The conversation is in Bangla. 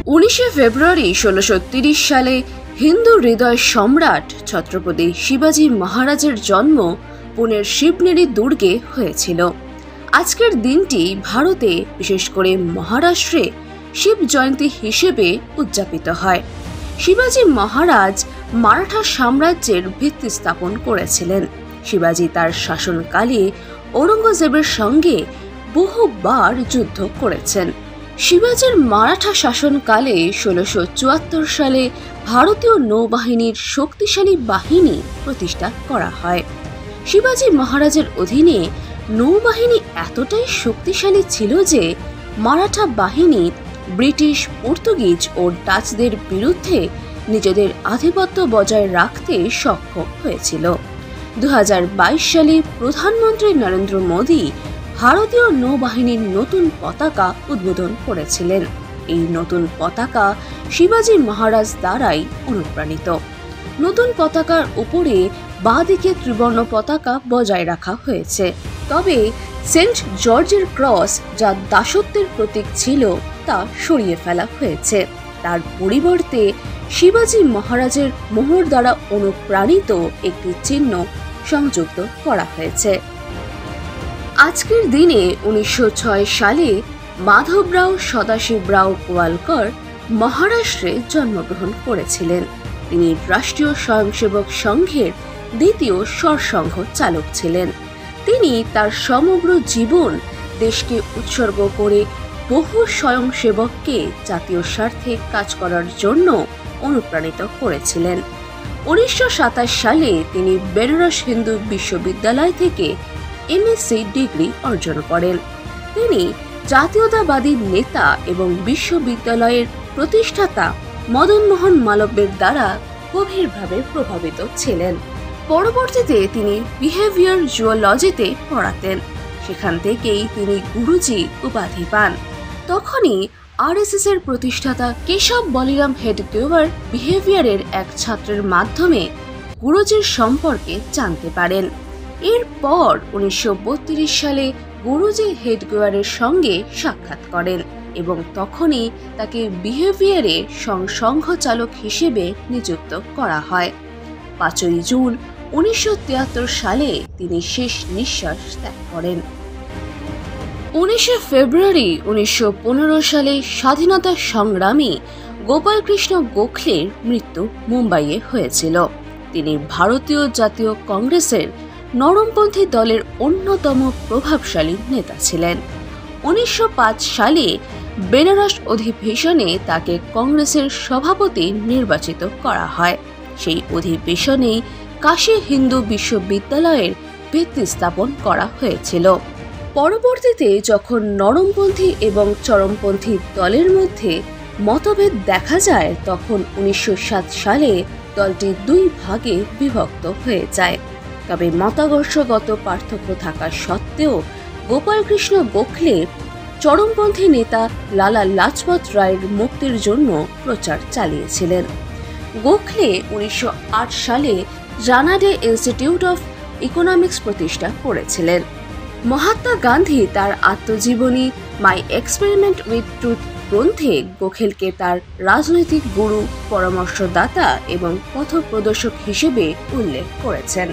19শে ফেব্রুয়ারি 1630 সালে হিন্দু হৃদয় সম্রাট ছত্রপতি শিবাজী মহারাজের জন্ম পুনের শিবনেরি দুর্গে হয়েছিল। আজকের দিনটি ভারতে, বিশেষ করে মহারাষ্ট্রে শিব জয়ন্তী হিসেবে উদযাপিত হয়। শিবাজী মহারাজ মারাঠা সাম্রাজ্যের ভিত্তি স্থাপন করেছিলেন। শিবাজী তার শাসনকালে ঔরঙ্গজেবের সঙ্গে বহুবার যুদ্ধ করেছেন। শিবাজীর মারাঠা শাসনকালে 1674 সালে ভারতীয় নৌবাহিনীর শক্তিশালী বাহিনী প্রতিষ্ঠা করা হয়। শিবাজী মহারাজের অধীনে নৌবাহিনী এতটাই শক্তিশালী ছিল যে মারাঠা বাহিনী ব্রিটিশ, পর্তুগিজ ও ডাচদের বিরুদ্ধে নিজেদের আধিপত্য বজায় রাখতে সক্ষম হয়েছিল। 2022 সালে প্রধানমন্ত্রী নরেন্দ্র মোদী ভারতীয় নৌবাহিনীর নতুন পতাকা উদ্বোধন করেছিলেন। এই নতুন পতাকা শিবাজী মহারাজ দ্বারাই অনুপ্রাণিত। নতুন পতাকার উপরে বাঁ দিকে ত্রিবর্ণ পতাকা বজায় রাখা হয়েছে, তবে সেন্ট জর্জের ক্রস, যা দাসত্বের প্রতীক ছিল, তা সরিয়ে ফেলা হয়েছে। তার পরিবর্তে শিবাজী মহারাজের মোহর দ্বারা অনুপ্রাণিত একটি চিহ্ন সংযুক্ত করা হয়েছে। আজকের দিনে 1906 সালে মাধবরাও সদাশিবরাও গোয়ালকর মহারাষ্ট্রে জন্মগ্রহণ করেছিলেন। তিনি রাষ্ট্রীয় স্বয়ংসেবক সংঘের দ্বিতীয় সরসংঘ চালক ছিলেন। তিনি তার সমগ্র জীবন দেশকে উৎসর্গ করে বহু স্বয়ংসেবককে জাতীয় স্বার্থে কাজ করার জন্য অনুপ্রাণিত করেছিলেন। 1927 সালে তিনি বেনারস হিন্দু বিশ্ববিদ্যালয় থেকে এমএসসি ডিগ্রি অর্জন করেন। তিনি জাতীয়তাবাদী নেতা এবং বিশ্ববিদ্যালয়ের প্রতিষ্ঠাতা মদন মোহন মালব্যের দ্বারা গভীরভাবে প্রভাবিত ছিলেন। পরবর্তীতে তিনি বিহেভিয়ার জুওলজিতে পড়াতেন। সেখান থেকেই তিনি গুরুজি উপাধি পান। তখনই আরএসএস এর প্রতিষ্ঠাতা কেশব বলিরাম হেডগেওয়ার বিহেভিয়ারের এক ছাত্রের মাধ্যমে গুরুজির সম্পর্কে জানতে পারেন। এরপর 1932 সালে গুরুজি হেডগেওয়ারের সঙ্গে সাক্ষাৎ করেন এবং তখনই তাকে বিহেভিয়ারের সংঘ চালক হিসেবে নিযুক্ত করা হয়। 5ই জুন 1973 সালে তিনি শেষ নিঃশ্বাস ত্যাগ করেন। 19শে ফেব্রুয়ারি 1915 সালে স্বাধীনতা সংগ্রামী গোপালকৃষ্ণ গোখলের মৃত্যু মুম্বাইয়ে হয়েছিল। তিনি ভারতীয় জাতীয় কংগ্রেসের নরমপন্থী দলের অন্যতম প্রভাবশালী নেতা ছিলেন। 1905 সালে বেনারস অধিবেশনে তাকে কংগ্রেসের সভাপতি নির্বাচিত করা হয়। সেই অধিবেশনেই কাশী হিন্দু বিশ্ববিদ্যালয়ের ভিত্তি স্থাপন করা হয়েছিল। পরবর্তীতে যখন নরমপন্থী এবং চরমপন্থী দলের মধ্যে মতভেদ দেখা যায়, তখন 1907 সালে দলটি দুই ভাগে বিভক্ত হয়ে যায়। তবে মতাদর্শগত পার্থক্য থাকা সত্ত্বেও গোপালকৃষ্ণ গোখলে চরমপন্থী নেতা লালা লাজপত রায়ের মুক্তির জন্য প্রচার চালিয়েছিলেন। গোখলে 1908 সালে রানাডে ইনস্টিটিউট অফ ইকোনমিক্স প্রতিষ্ঠা করেছিলেন। মহাত্মা গান্ধী তার আত্মজীবনী মাই এক্সপেরিমেন্ট উইথ ট্রুথ গ্রন্থে গোখলেকে তার রাজনৈতিক গুরু, পরামর্শদাতা এবং পথপ্রদর্শক হিসেবে উল্লেখ করেছেন।